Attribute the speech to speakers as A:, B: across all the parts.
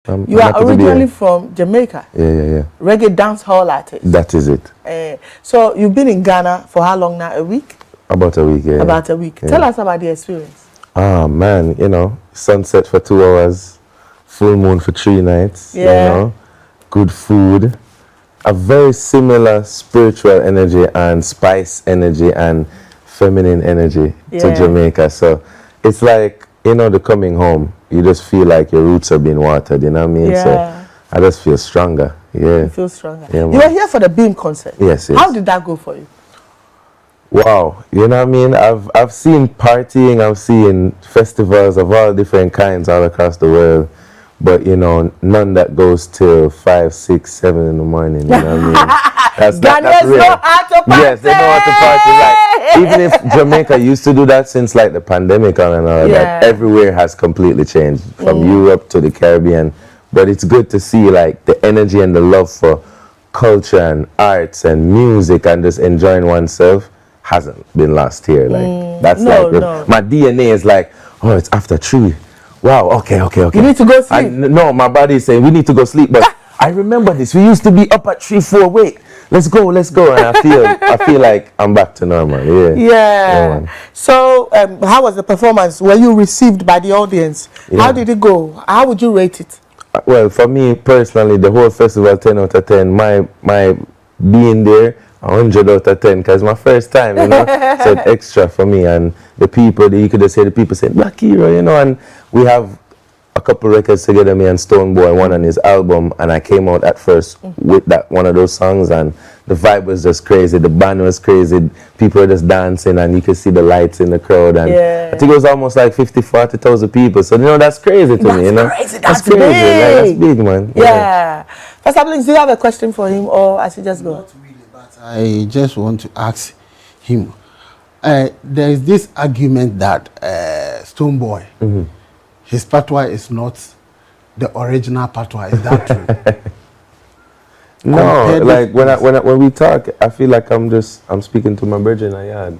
A: You are originally from Jamaica.
B: Yeah.
A: Reggae dance hall artist.
B: That is it.
A: So you've been in Ghana for how long now? A week?
B: About a week, yeah.
A: About a week.
B: Yeah.
A: Tell us about the experience.
B: Ah, man, sunset for 2 hours, full moon for 3 nights, good food, a very similar spiritual energy and spice energy and feminine energy to Jamaica. So it's like, the coming home, you just feel like your roots are being watered, you know what I mean?
A: Yeah.
B: So I just feel stronger,
A: You feel stronger.
B: Yeah,
A: you were here for the Beam concert.
B: Yes.
A: How did that go for you?
B: Wow, you know what I mean? I've seen partying, I've seen festivals of all different kinds all across the world, but none that goes till 5, 6, 7 in the morning. You know what I mean? That's
A: Ghanaians know how to party.
B: Yes, they know how to party. Like, even if Jamaica used to do that since like the pandemic and all that, everywhere has completely changed from Europe to the Caribbean. But it's good to see like the energy and the love for culture and arts and music and just enjoying oneself hasn't been lost here. Like that's my DNA is like, oh, it's after 3. Wow, okay.
A: You need to go sleep.
B: No, my body is saying we need to go sleep, but I remember this. We used to be up at 3, 4. Wait, let's go. And I feel like I'm back to normal. Yeah.
A: So, how was the performance? Were you received by the audience? Yeah. How did it go? How would you rate it?
B: Well, for me personally, the whole festival 10 out of 10. My being there 100 out of 10 because my first time, so it's extra for me. And the people, you could just hear the people saying Blvk H3ro, and we have a couple records together, me and Stonebwoy, one on his album, and I came out at first with that one of those songs, and the vibe was just crazy, the band was crazy, people were just dancing, and you could see the lights in the crowd, and I think it was almost like 40,000 people, so that's crazy to me,
A: Crazy. That's
B: crazy,
A: big.
B: That's big, man.
A: Yeah. Pastor Blinks, do you have a question for him, or I should just go?
C: Not really, but I just want to ask him. There is this argument that Stonebwoy, his patois is not the original patois. Is that true?
B: No, like when we talk, I feel like I'm speaking to my virgin Ayad.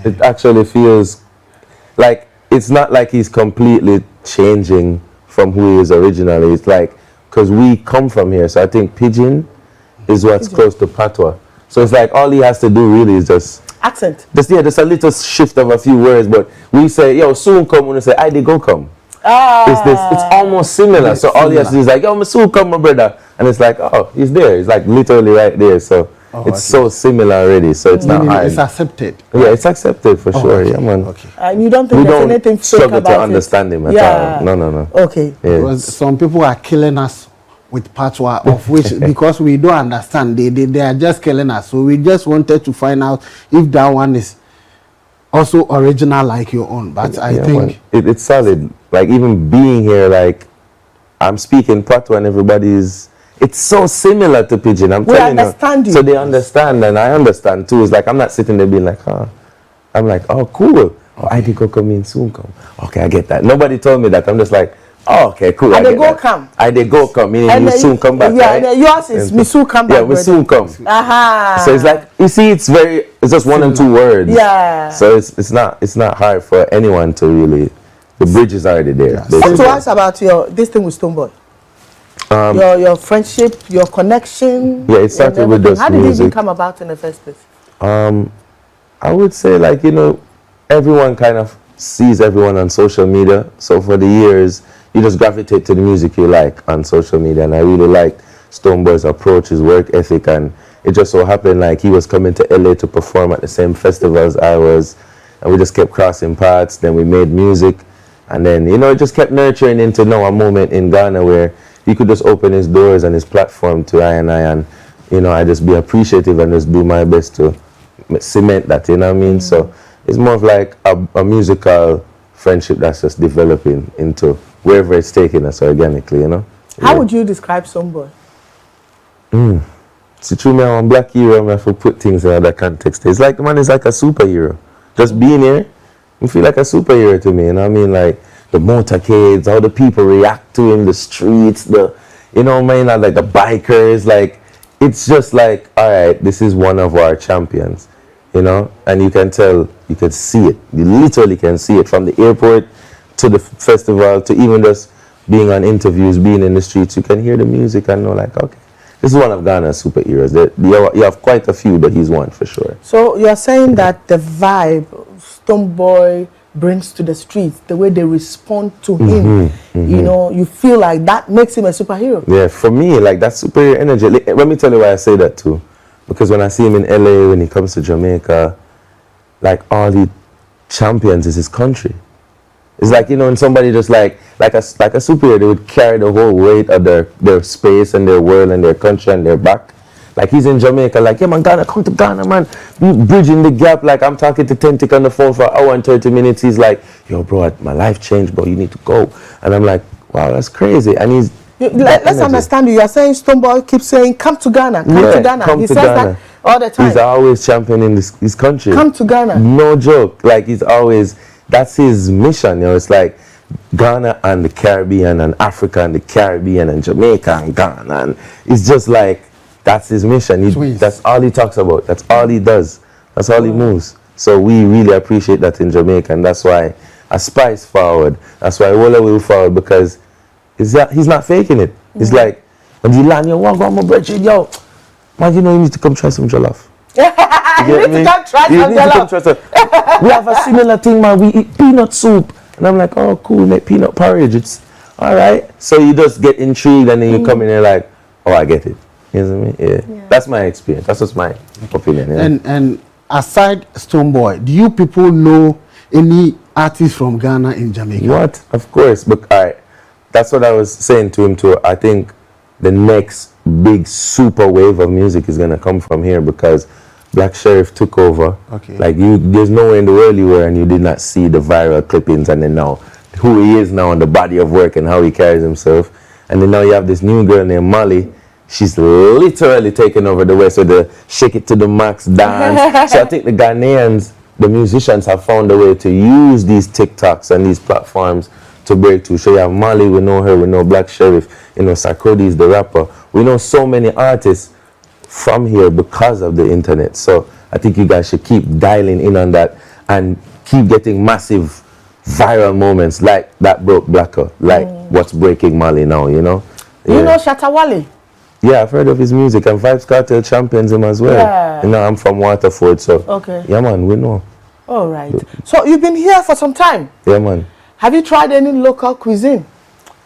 B: It actually feels like it's not like he's completely changing from who he is originally. It's like because we come from here, so I think pidgin is what's close to patois. So it's like all he has to do really is just
A: accent.
B: Just a little shift of a few words, but we say, yo, soon come, when we say, I did go come. It's almost similar. So all he has to do is like, yo, me soon come, my brother. And it's like, oh, he's there. He's like literally right there. So it's so similar already. So it's not hard.
C: It's accepted.
B: Yeah, it's accepted for sure.
C: Okay.
B: Yeah, man.
A: Okay. You don't think there's anything fake about it?
B: We don't struggle to understand him at all. No.
A: Okay.
B: Yeah.
C: Because some people are killing us with patois, of which because we don't understand, they are just killing us. So we just wanted to find out if that one is also original like your own. But I think
B: it's solid. Like even being here, like I'm speaking patois and it's so similar to pidgin. I'm telling you. So they understand and I understand too. It's like I'm not sitting there being like, I'm like, oh cool. Oh, I did go come in soon come. Okay, I get that. Nobody told me that. I'm just like, oh, okay, cool.
A: And they go come.
B: I did go come, meaning you soon come back, right?
A: Yeah, yours is me soon come back.
B: Yeah, we soon come.
A: Aha.
B: So it's like, you see, it's just 1 and 2 words.
A: Yeah.
B: So it's not hard for anyone to really, the bridge is already there.
A: Talk to us about this thing with Stonebwoy. Your friendship, your connection.
B: Yeah, it started with just
A: music. How did it even
B: music.
A: come about in the first place?
B: I would say like, everyone kind of sees everyone on social media. So for the years, you just gravitate to the music you like on social media. And I really liked Stonebwoy's approach, his work ethic. And it just so happened like he was coming to LA to perform at the same festival as I was. And we just kept crossing paths. Then we made music. And then, it just kept nurturing into a moment in Ghana where he could just open his doors and his platform to I. And I just be appreciative and just do my best to cement that, you know what I mean? So it's more of like a musical friendship that's just developing into wherever it's taking us organically,
A: How would you describe Stonebwoy?
B: See, through me, I'm Blvk H3ro, I have to put things in other context. It's like the man is like a superhero. Just being here, you feel like a superhero to me, you know what I mean? Like the motorcades, how the people react to him, the streets, like the bikers, like it's just like, all right, this is one of our champions, and you can tell, you can see it. You literally can see it from the airport to the festival to even just being on interviews, being in the streets, you can hear the music and know like, okay, this is one of Ghana's superheroes. You have quite a few, but he's one for sure.
A: So you're saying that the vibe Stonebwoy brings to the streets, the way they respond to him, you know, you feel like that makes him a superhero.
B: Yeah, for me, like that's superior energy. Let me tell you why I say that too. Because when I see him in LA, when he comes to Jamaica, like all the champions is his country. It's like, you know, when somebody just like a superhero, they would carry the whole weight of their space and their world and their country and their back. Like he's in Jamaica, like, yeah man, Ghana, come to Ghana, man. Bridging the gap, like I'm talking to Tentic on the phone for an hour and 30 minutes. He's like, yo bro, my life changed, bro, you need to go. And I'm like, wow, that's crazy. And he's
A: let's understand you. You're saying Stonebwoy keeps saying, come to Ghana, come to Ghana. He says that all the time.
B: He's always championing his country.
A: Come to Ghana.
B: No joke. Like he's always, that's his mission, you know. It's like Ghana and the Caribbean and Africa and the Caribbean and Jamaica and Ghana. And it's just like, that's his mission. That's all he talks about. That's all he does. That's all he moves. So we really appreciate that in Jamaica, and that's why I spice forward. That's why Walla will forward, because he's not faking it. It's like when you land, you walk on my bread, yo, man, you know you need to come try some jollof.
A: You need to come try some jollof.
B: We have a similar thing, man. We eat peanut soup, and I'm like, oh cool, make peanut porridge. It's all right. So you just get intrigued, and then you come in and like, oh, I get it. You know what I mean? Yeah. That's my experience. That's just my opinion. Yeah.
C: And aside Stonebwoy, do you people know any artists from Ghana in Jamaica?
B: What? Of course. But that's what I was saying to him too. I think the next big super wave of music is gonna come from here, because Black Sheriff took over.
C: Okay.
B: Like there's nowhere in the world you were and you did not see the viral clippings, and then now who he is now and the body of work and how he carries himself. And then now you have this new girl named Molly. She's literally taken over the West with the shake it to the max dance. So I think the Ghanaians, the musicians, have found a way to use these TikToks and these platforms to break through. So you have Molly, we know her, we know Black Sheriff, you know, Sarkodie is the rapper. We know so many artists from here because of the internet. So I think you guys should keep dialing in on that and keep getting massive viral moments like that broke Blacker, like what's breaking Molly now, you know?
A: You know Shatta Wale?
B: Yeah, I've heard of his music, and Vibes Cartel champions him as well.
A: Yeah.
B: You know, I'm from Waterford, so
A: okay.
B: Yeah, man, we know.
A: All right. So you've been here for some time.
B: Yeah, man.
A: Have you tried any local cuisine?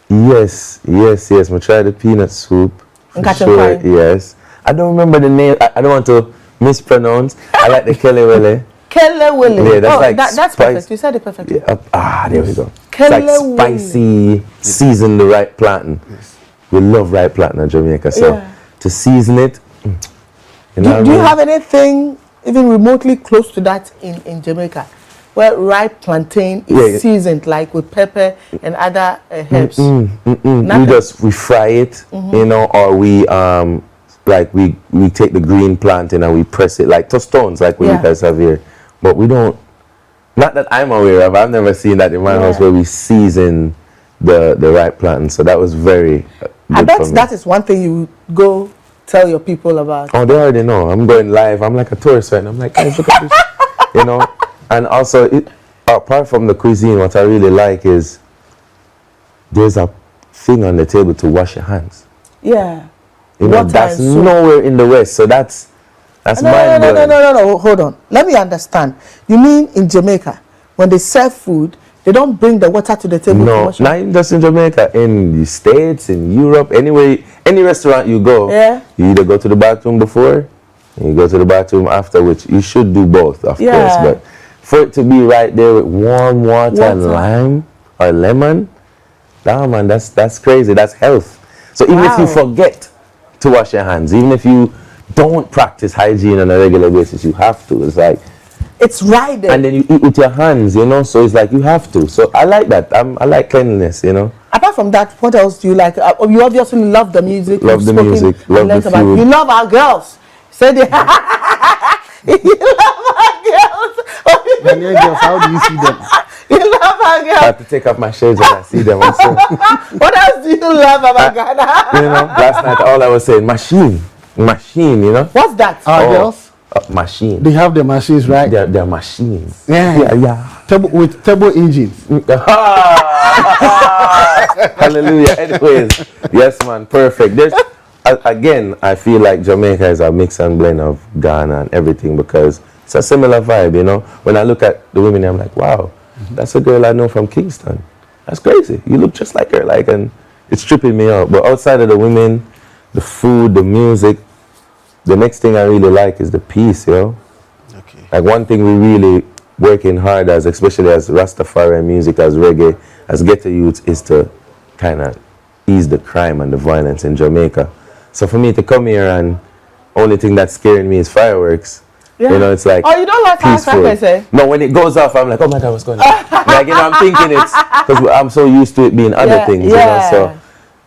B: Yes. I tried the peanut soup. For sure, yes. I don't remember the name. I don't want to mispronounce. I like the kelewele.
A: Kelewele.
B: Yeah, that's
A: that's perfect. You said it perfectly.
B: Yeah, there we go.
A: Kelewele.
B: It's like spicy, seasoned the right plantain. Yes. We love ripe plantain in Jamaica, so to season it, you know.
A: Do you have anything even remotely close to that in Jamaica, where ripe plantain is seasoned like with pepper and other herbs?
B: We fry it, you know, or we we take the green plantain and we press it like tostones, like what you guys have here. But we don't. Not that I'm aware of. I've never seen that in my house where we season the ripe plantain. So that was very.
A: I bet that is one thing you go tell your people about.
B: Oh, they already know. I'm going live. I'm like a tourist right now. I'm like, guys, look at this. You know? And also, apart from the cuisine, what I really like is there's a thing on the table to wash your hands.
A: Yeah.
B: You know, that's nowhere in the West. So that's mind-blowing.
A: No. Hold on. Let me understand. You mean in Jamaica, when they serve food, they don't bring the water to the table?
B: No, not even just in Jamaica. In the States, in Europe, anyway, any restaurant you go, you either go to the bathroom before, and you go to the bathroom after, which you should do both, of course. But for it to be right there with warm water and lime or lemon, nah, man, that's crazy. That's health. So even if you forget to wash your hands, even if you don't practice hygiene on a regular basis, you have to. It's like,
A: it's right there.
B: And then you eat with your hands, you know, so it's like you have to. So I like that. I like cleanliness, you know.
A: Apart from that, what else do you like? You obviously love the music.
B: Love the music. Love the food.
A: You love our girls. Say they you love our girls.
C: Ghanaian girls, how do you see them?
A: You love our girls.
B: I have to take off my shades when I see them.
A: What else do you love about Ghana?
B: You know, last night all I was saying, machine, you know.
A: What's that?
C: Our girls?
B: Machine.
C: They have the machines, right?
B: They're machines.
C: Yeah.
B: Yeah.
C: With turbo engines.
B: Hallelujah. Anyways, yes, man, perfect. There's again, I feel like Jamaica is a mix and blend of Ghana and everything because it's a similar vibe, you know. When I look at the women, I'm like, wow, that's a girl I know from Kingston. That's crazy. You look just like her, like, and it's tripping me out. But outside of the women, the food, the music, the next thing I really like is the peace, yo.
C: Okay.
B: Like one thing we really working hard as, especially as Rastafari music, as reggae, as ghetto youths, is to kind of ease the crime and the violence in Jamaica. So for me to come here and only thing that's scaring me is fireworks.
A: Yeah.
B: You know, it's like,
A: oh, you don't like fireworks, eh?
B: No, when it goes off, I'm like, oh my God, what's going on? Like, you know, I'm thinking it's because I'm so used to it being other things, you know. So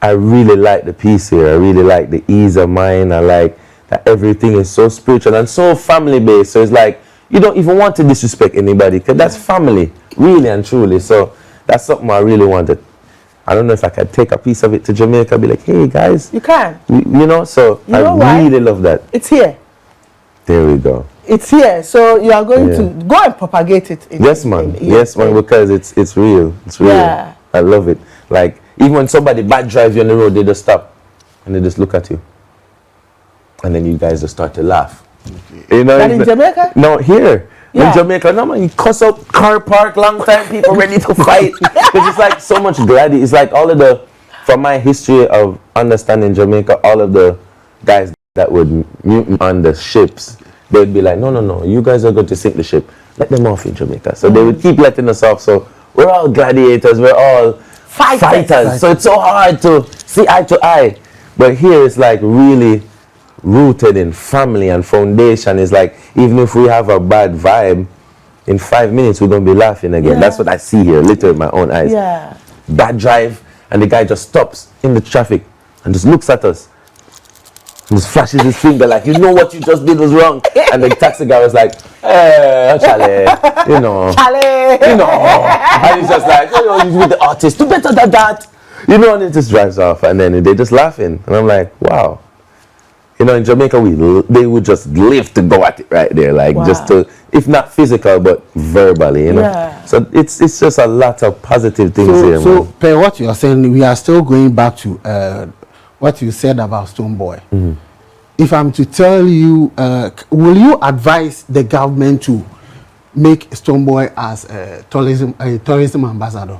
B: I really like the peace here. I really like the ease of mind. I like that everything is so spiritual and so family based. So it's like you don't even want to disrespect anybody because that's family, really and truly. So that's something I really wanted. I don't know if I could take a piece of it to Jamaica, be like, hey guys.
A: You can.
B: You know, so
A: you know
B: I really love that.
A: It's here.
B: There we go.
A: It's here. So you are going to go and propagate it.
B: Yes, man, because it's real. It's real.
A: Yeah.
B: I love it. Like, even when somebody bad drives you on the road, they just stop and they just look at you. And then you guys just start to laugh. Okay. You know,
A: that in Jamaica?
B: No, here. In Jamaica, no man, you cuss up car park, long time, people ready to fight. Because it's like so much gladiator. It's like all of the, from my history of understanding Jamaica, all of the guys that would mute on the ships, they'd be like, no, you guys are going to sink the ship. Let them off in Jamaica. So they would keep letting us off. So we're all gladiators, we're all fighters. So it's so hard to see eye to eye. But here it's like really rooted in family and foundation. Is like even if we have a bad vibe, in 5 minutes we're gonna be laughing again. That's what I see here, literally with my own eyes. Bad drive and the guy just stops in the traffic and just looks at us and just flashes his finger like, you know what you just did was wrong. And the taxi guy was like, hey, Charlie, you know, and he's just like, oh, he's with the artist, do better than that, you know, and it just drives off and then they're just laughing and I'm like, wow. You know, in Jamaica, they would just live to go at it right there, like just to, if not physical, but verbally, you know. So it's just a lot of positive things here.
C: So, per what you are saying, we are still going back to what you said about Stonebwoy. If I'm to tell you, will you advise the government to make Stonebwoy as a tourism ambassador?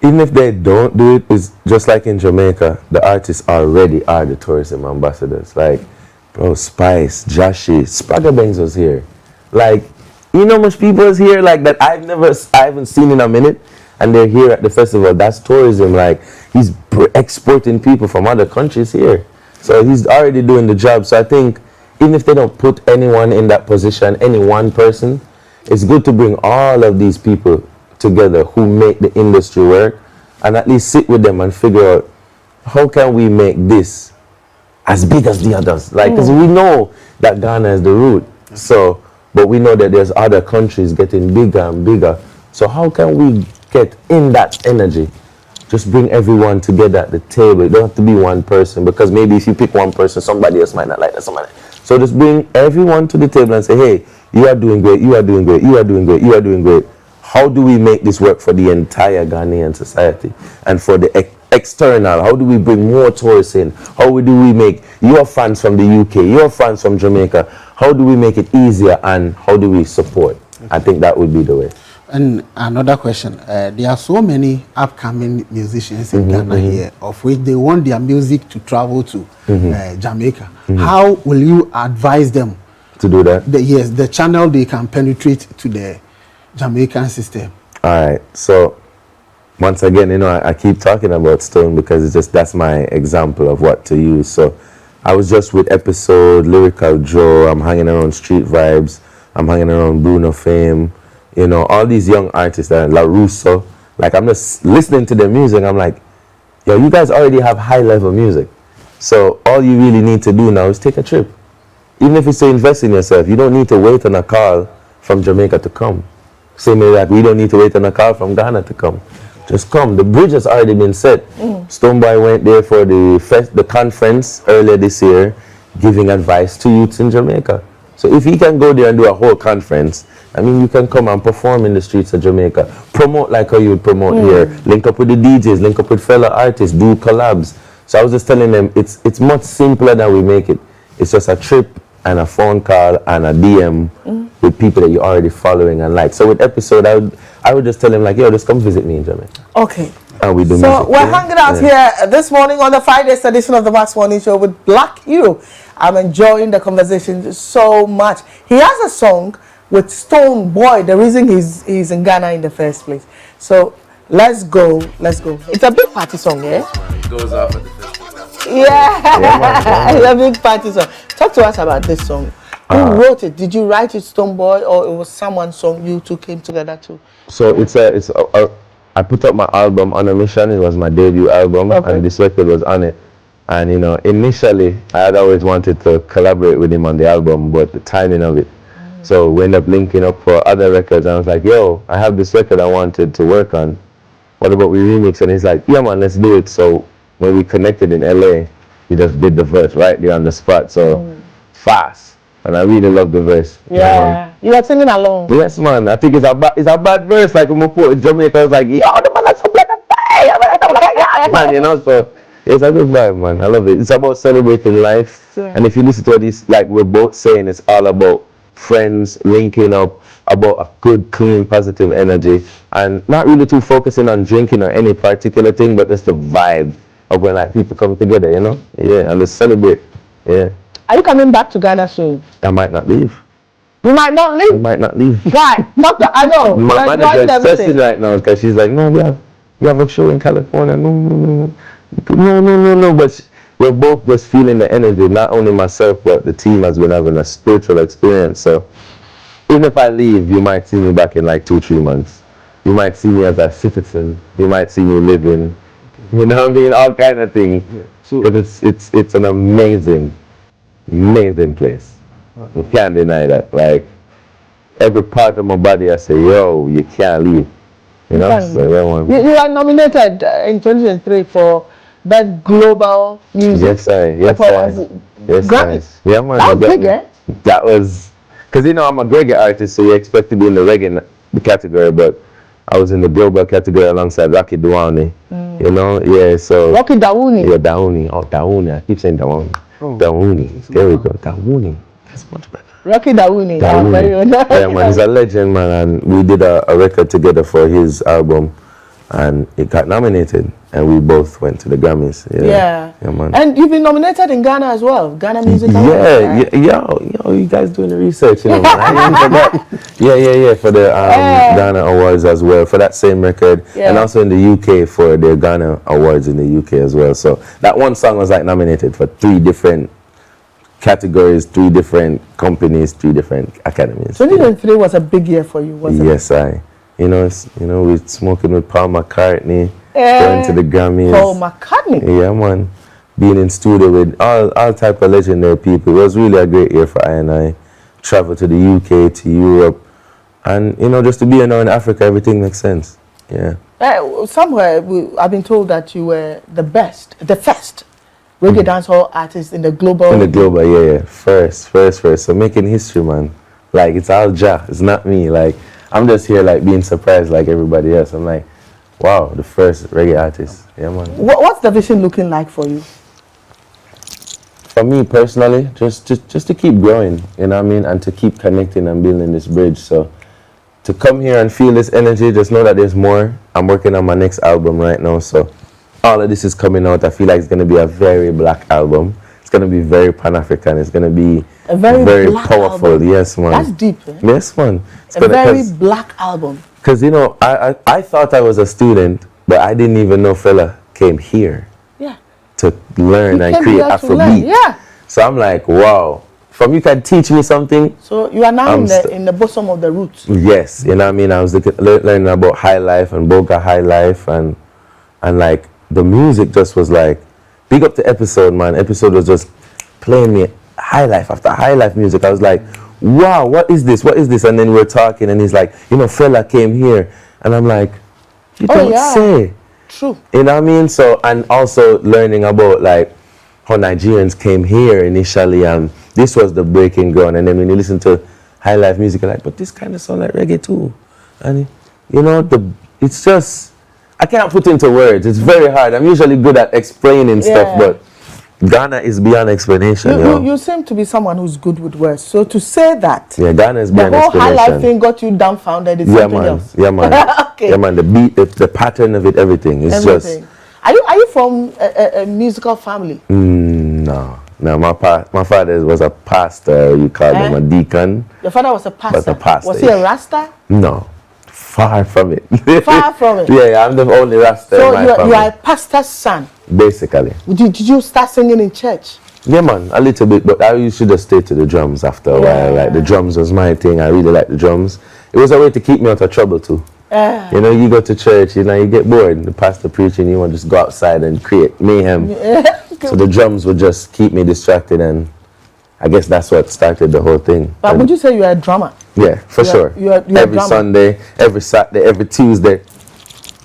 B: Even if they don't do it, it's just like in Jamaica, the artists already are the tourism ambassadors. Like, bro, Spice, Joshi, Spragga Bangs was here. Like, you know how much people is here like that I haven't seen in a minute, and they're here at the festival. That's tourism. Like, he's exporting people from other countries here. So he's already doing the job. So I think even if they don't put anyone in that position, any one person, it's good to bring all of these people together who make the industry work and at least sit with them and figure out how can we make this as big as the others, like, because we know that Ghana is the root, so but we know that there's other countries getting bigger and bigger, so how can we get in that energy, just bring everyone together at the table. It don't have to be one person, because maybe if you pick one person, somebody else might not like that, so just bring everyone to the table and say, hey, you are doing great, you are doing great, you are doing great, you are doing great. How do we make this work for the entire Ghanaian society and for the external? How do we bring more tourists in? How do we make your fans from the UK, your fans from Jamaica, how do we make it easier and how do we support? I think that would be the way.
C: And another question, there are so many upcoming musicians in Ghana here, of which they want their music to travel to Jamaica. How will you advise them
B: to do that?
C: The channel they can penetrate to the Jamaican system.
B: All right, so once again, you know, I keep talking about Stone because it's just, that's my example of what to use. So I was just with Episode, Lyrical Joe, I'm hanging around Street Vibes, I'm hanging around Bruno Fame, you know, all these young artists, La Russo, like I'm just listening to their music, I'm like, yo, you guys already have high level music. So all you really need to do now is take a trip. Even if it's to invest in yourself, you don't need to wait on a call from Jamaica to come. Same way that we don't need to wait on a call from Ghana to come. Just come. The bridge has already been set. Stonebwoy went there for the conference earlier this year, giving advice to youths in Jamaica. So if he can go there and do a whole conference, I mean, you can come and perform in the streets of Jamaica, promote like how you would promote here, link up with the DJs, link up with fellow artists, do collabs. So I was just telling them, it's much simpler than we make it. It's just a trip and a phone call and a DM with people that you're already following and like. So with episode, I would just tell them like, yo, just come visit me in Jamaica.
A: Okay.
B: And we do
A: so
B: music.
A: we're hanging out here this morning on the Friday's edition of the Wax Morning Show with Blvk H3ro. I'm enjoying the conversation so much. He has a song with Stonebwoy, the reason he's in Ghana in the first place. So let's go. It's a big party song, yeah?
B: It goes off at the festival.
A: Yeah, it's a big party song. Talk to us about this song. Who wrote it? Did you write it, Stonebwoy, or it was someone's song you two came together to?
B: So I put up my album On a Mission. It was my debut album, and this record was on it. And you know, initially I had always wanted to collaborate with him on the album, but the timing of it. So we ended up linking up for other records, and I was like, yo, I have this record I wanted to work on. What about we remix? And he's like, yeah man, let's do it. So when we connected in LA, he just did the verse right there on the spot. So fast. And I really love the verse.
A: Yeah. You were singing along.
B: Yes man, I think it's a bad verse. Like when we put in Jamaica, I was like, yo, the man that's so black and fire, man, you know, so it's a good vibe, man. I love it. It's about celebrating life.
A: Yeah.
B: And if you listen to this, like we're both saying, it's all about friends linking up, about a good, clean, positive energy, and not really too focusing on drinking or any particular thing, but just the vibe of when like people come together, you know? Yeah, and just celebrate. Yeah.
A: Are you coming back to Ghana soon?
B: I might not leave.
A: You might not
B: I
A: leave.
B: might not leave.
A: Why? I know.
B: My
A: Like,
B: manager is stressing right now because she's like, no, we have a show in California. No. But we're both just feeling the energy. Not only myself, but the team has been having a spiritual experience. So even if I leave, you might see me back in like 2-3 months. You might see me as a citizen. You might see me living. You know what I mean? All kind of things. Yeah. So it's an amazing place. You can't deny that. Like every part of my body, I say, yo, you can't leave. You know? So,
A: you are nominated in 2023 for Best Global Music.
B: Yes, Grammy. Yeah, man.
A: That was big, eh?
B: That was, because you know I'm a reggae artist, so you expect to be in the reggae category, but I was in the global category alongside Rocky Dawuni. You know, yeah. So
A: Rocky Dawuni.
B: Yeah, Dawuni. Oh, Dawuni. I keep saying Dawuni. Dawuni. There we go. Dawuni. That's much better.
A: Rocky Dawuni.
B: Yeah, man. He's a legend, man. And we did a record together for his album, and it got nominated, and we both went to the Grammys. Yeah, man.
A: And you've been nominated in Ghana as well, Ghana Musical.
B: Yo, you guys doing the research, you know, man. I didn't forget. Yeah, for the Ghana Awards as well, for that same record, and also in the UK for the Ghana Awards in the UK as well. So that one song was like nominated for 3 different categories, 3 different companies, 3 different academies.
A: 2023 was a big year for you, wasn't it?
B: You know, we're smoking with Paul McCartney, going to the Grammys.
A: Paul McCartney?
B: Yeah, man. Being in studio with all type of legendary people. It was really a great year for I. Travel to the UK, to Europe, and, you know, just to be in Africa, everything makes sense. Yeah.
A: Somewhere, I've been told that you were the first reggae dancehall artist in the global.
B: Yeah. First. So making history, man. Like, it's all Jah. It's not me. Like, I'm just here, like, being surprised like everybody else. I'm like, wow, the first reggae artist. Yeah, man.
A: What's the vision looking like for you?
B: For me personally, just to keep growing, you know what I mean? And to keep connecting and building this bridge. So to come here and feel this energy, just know that there's more. I'm working on my next album right now. So all of this is coming out. I feel like it's going to be a very black album. It's going to be very Pan-African. It's going to be
A: a very
B: powerful.
A: Album.
B: Yes, man.
A: That's deep. Eh?
B: Yes, man.
A: It's a very black album.
B: Because, you know, I thought I was a student, but I didn't even know fella came here to learn and create Afrobeat.
A: Yeah.
B: So I'm like, wow. From you can teach me something.
A: So you are now in the bosom of the roots.
B: Yes, you know what I mean? I was learning about high life and Boga high life, and like the music just was like, big up to Episode, man. Episode was just playing me high life after high life music. I was like, wow, what is this? And then we're talking, and he's like, you know, fella came here. And I'm like, you don't say.
A: True.
B: You know what I mean? So, and also learning about like how Nigerians came here initially, and this was the breaking ground. And then when you listen to high life music, like, but this kind of sound like reggae too. And you know, it's just, I can't put into words. It's very hard. I'm usually good at explaining stuff, but Ghana is beyond explanation.
A: You seem to be someone who's good with words. So to say that,
B: Ghana is beyond
A: the whole
B: explanation.
A: high life thing got you dumbfounded. It's something else.
B: Yeah, man.
A: Okay.
B: Yeah, man. The beat, the pattern of it, everything. It's just.
A: Are you from a musical family?
B: No. My father was a pastor. You call him a deacon.
A: Your father was a pastor.
B: Was a pastor.
A: Was he a Rasta?
B: No. Far from it.
A: Far from it.
B: Yeah, I'm the only Rasta in my family.
A: So you are a pastor's son.
B: Basically.
A: Did you start singing in church?
B: Yeah, man, a little bit, but I used to just stay to the drums after a while. Like, the drums was my thing. I really liked the drums. It was a way to keep me out of trouble too. You know, you go to church, you know, you get bored. The pastor preaching, you want to just go outside and create mayhem. So the drums would just keep me distracted, and I guess that's what started the whole thing.
A: But would you say you are a drummer?
B: Yeah, for sure. Every Sunday, every Saturday, every Tuesday.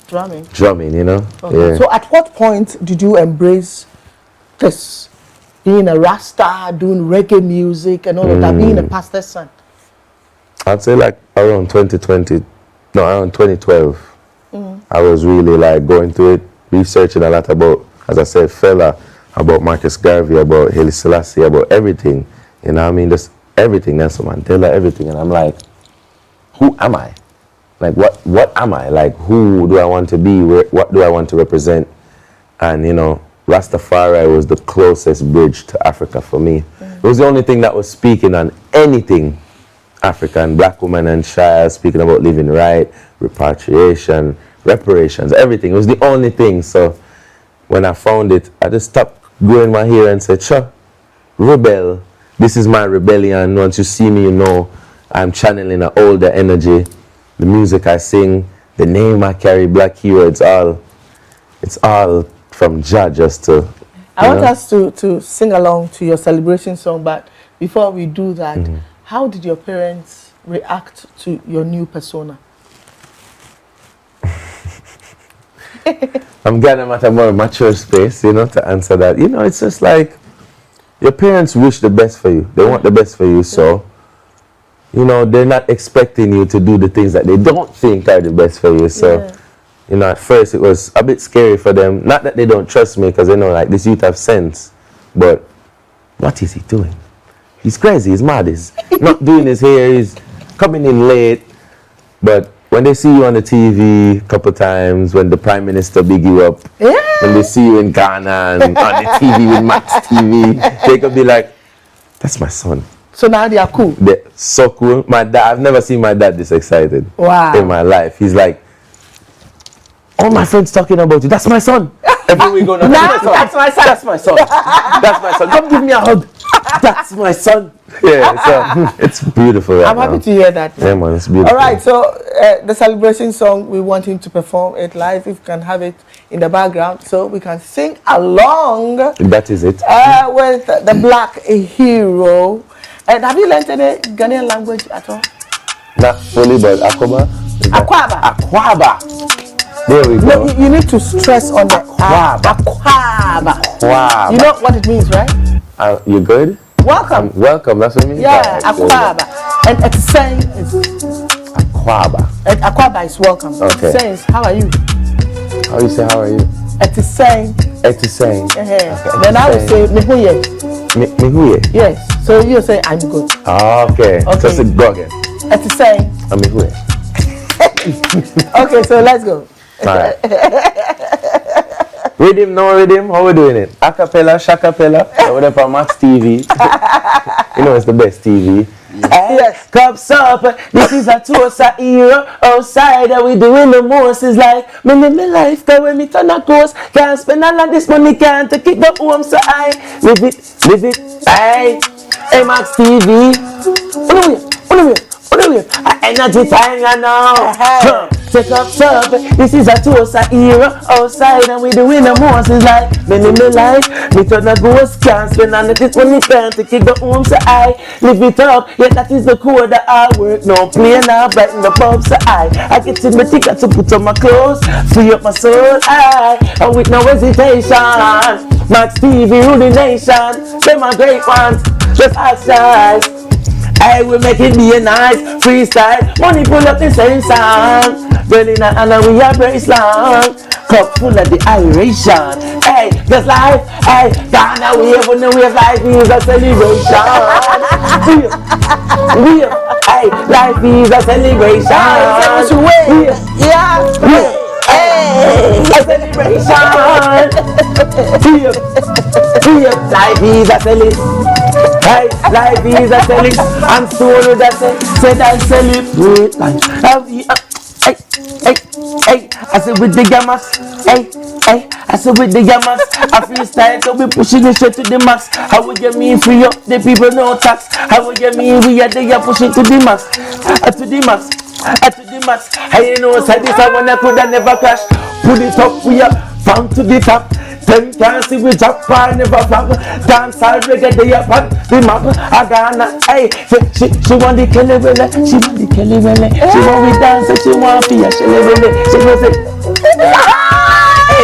B: Drumming, you know.
A: Okay.
B: Yeah.
A: So at what point did you embrace this? Being a Rasta, doing reggae music and all of that, being a pastor's son?
B: I'd say like around 2012. I was really like going through it, researching a lot about, as I said, fella, about Marcus Garvey, about Haile Selassie, about everything. You know what I mean? Just everything, Nelson Mandela, everything. And I'm like, who am I? Like, what am I? Like, who do I want to be? What do I want to represent? And, you know, Rastafari was the closest bridge to Africa for me. It was the only thing that was speaking on anything African, black woman and child, speaking about living right, repatriation, reparations, everything. It was the only thing. So when I found it, I just stopped growing my hair and said, sure, rebel. This is my rebellion. Once you see me, you know I'm channeling an older energy. The music I sing, the name I carry, Blvk H3ro, it's all from Jah just to...
A: I want us to sing along to your celebration song, but before we do that, how did your parents react to your new persona?
B: I'm glad I'm at a more mature space, you know, to answer that. You know, it's just like, your parents wish the best for you. They want the best for you, so, you know, they're not expecting you to do the things that they don't think are the best for you. So, you know, at first it was a bit scary for them. Not that they don't trust me, because they know, like, this youth have sense. But what is he doing? He's crazy, he's mad, he's not doing his hair, he's coming in late. But when they see you on the TV a couple times, when the Prime Minister big you up, when they see you in Ghana and on the TV with Max TV, they could be like, that's my son.
A: So now they are cool?
B: They're so cool. My dad, I've never seen my dad this excited in my life. He's like, all my friends talking about you, that's my son. Every week going, that's my son. That's my son. That's my son. Come give me a hug. That's my son. Yeah, so it's beautiful right
A: I'm happy to hear that.
B: Yeah, man, it's beautiful.
A: All right, so the celebration song, we want him to perform it live. If you can have it in the background so we can sing along.
B: That is it.
A: With the Blvk H3ro. And have you learned any Ghanaian language at all?
B: Not fully, but Akwaba. Akwaba. There we go.
A: No, you need to stress on the Akwaba. Akwaba. You know what it means, right?
B: You good?
A: Welcome.
B: Welcome, that's what it means?
A: Yeah, Akwaba. And Etiseng is...
B: Akwaba.
A: Akwaba is welcome.
B: Okay.
A: Etiseng is, how are you?
B: How you say, how are you?
A: Etiseng.
B: Etiseng.
A: Okay. Then I will say, Mihuye.
B: Mihuye?
A: Yes. So you say, I'm good.
B: Okay. So it's a go again.
A: Etiseng.
B: Mihuye.
A: Okay, so let's go.
B: Alright. Rhythm, no rhythm, how we doing it? Acapella, shacapella, whatever on Max TV. You know it's the best TV.
A: Yes.
B: Cups up, this is a toast a era. Outside we doing the most. Is like, me live my life, cause when me turn a course, can't spend all of this money, can't take it go home, so I live it, aye. Hey Max TV. Energy time, you know. Take up, this is a toast a era. Outside and we doing the most. Is like, me live my life, me turn a ghost, can't spend all of this money, can't take it go home, so I live it up. Yeah, that is the core that I work. No play now, brighten the bulb, so I get in my ticket to put on my clothes, free up my soul, and with no hesitation. Max TV rule the nation, they're my great ones, just outside. Hey, we make it be a nice freestyle. Money pull up the same song. Girl in a hand we a brace long. Cup full of the iration. Hey, just life. Hey, Ghana wave when the wave life is a celebration. Wave. Hey, life is a celebration. Wave.
A: Yeah.
B: Wave. Hey, a celebration. Wave. Life is a celebration. Hey, life is a selling. I'm still with that said I celebrate life. Hey, I said with the gammas. Hey, I said with the gammas. I feel style so we pushing it straight to the max. How would you mean free up the people no tax? How would you mean we are there pushing to the max? To the max. To the max. I know said this I wanna could have never crash. Put it up we are found to the top. Them can't see we drop par never flop. Dance all reggae they up on the map. I Ghana, hey, she want the Kelly Welle, she want the Kelly Welle. She want we dance, she want for ya Kelly Welle. She go say, hey,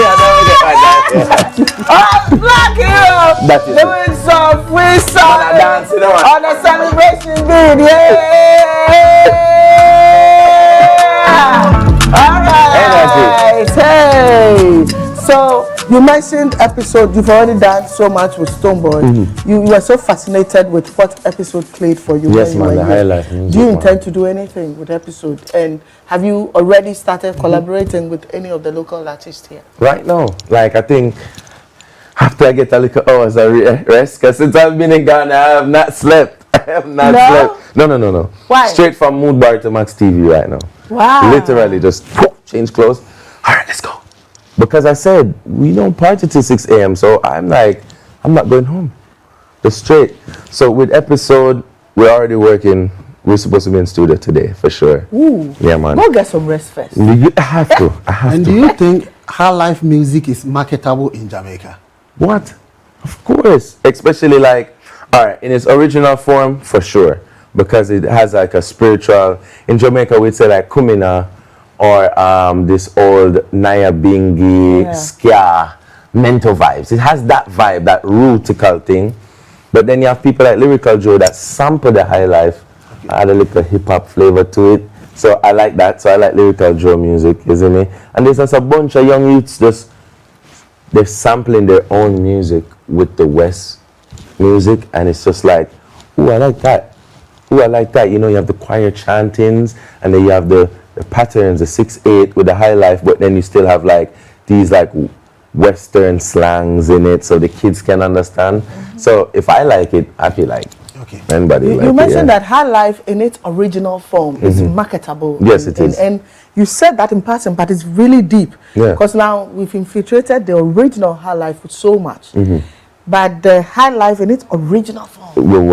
B: I don't get my dance.
A: Oh, Blvk H3ro.
B: That is
A: doing some freestyle
B: dance, you know what?
A: on a celebration video. All right. Hey. So you mentioned episode. You've already done so much with Stonebwoy. You were so fascinated with what episode played for you.
B: Yes, man, the highlight.
A: Do you intend to do anything with episode? And have you already started collaborating with any of the local artists here?
B: Right now, like I think after I get a little hours of rest, because since I've been in Ghana, I have not slept. I have not slept. No.
A: Why?
B: Straight from Mood Bar to Max TV right now.
A: Wow.
B: Literally just change clothes. All right, let's go. Because I said, we don't party till 6 a.m. So I'm like, I'm not going home. Just straight. So with episode, we're already working. We're supposed to be in studio today, for sure.
A: Ooh.
B: Yeah, man.
A: Go get some rest first.
B: I have to.
C: And do you think high life music is marketable in Jamaica?
B: What? Of course. Especially like, all right, in its original form, for sure. Because it has like a spiritual, in Jamaica we'd say like kumina, or this old Naya Bingi, Skia, mental vibes. It has that vibe, that rootical thing. But then you have people like Lyrical Joe that sample the high life, add a little hip hop flavor to it. So I like that. So I like Lyrical Joe music, isn't it? And there's just a bunch of young youths they're sampling their own music with the West music, and it's just like, ooh, I like that. Ooh, I like that. You know, you have the choir chantings, and then you have the patterns, the 6/8 with the high life, but then you still have like these like Western slangs in it, so the kids can understand. So if I like it, I feel like anybody.
A: You mentioned that high life in its original form is marketable.
B: Yes, it is.
A: And you said that in passing, but it's really deep. Because now we've infiltrated the original high life with so much. But the high life in its original form
B: will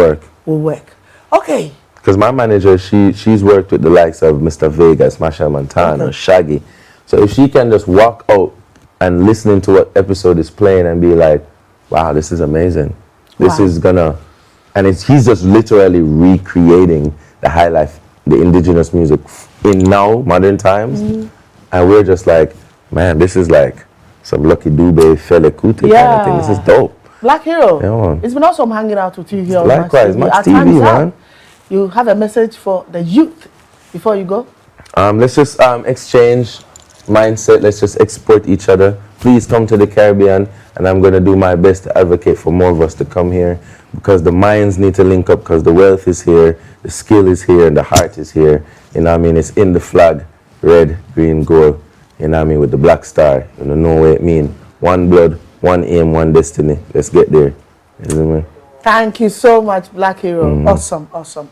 B: work.
A: Okay.
B: Because my manager, she's worked with the likes of Mr. Vegas, Masha Montana, Shaggy. So if she can just walk out and listening to what episode is playing and be like, wow, this is amazing. This is gonna, and he's just literally recreating the high life, the indigenous music in now, modern times. And we're just like, man, this is like some Lucky Dube, Fela Kuti kind of thing. This is dope.
A: Blvk H3ro,
B: yeah,
A: it's been awesome hanging out with you here.
B: Likewise, Max TV, man.
A: You have a message for the youth before you go?
B: Let's just exchange mindset. Let's just export each other. Please come to the Caribbean, and I'm going to do my best to advocate for more of us to come here, because the minds need to link up, because the wealth is here, the skill is here, and the heart is here. You know what I mean? It's in the flag, red, green, gold. You know what I mean? With the black star. You know what it means. One blood, one aim, one destiny. Let's get there. You know what I mean?
A: Thank you so much, Blvk H3ro. Awesome.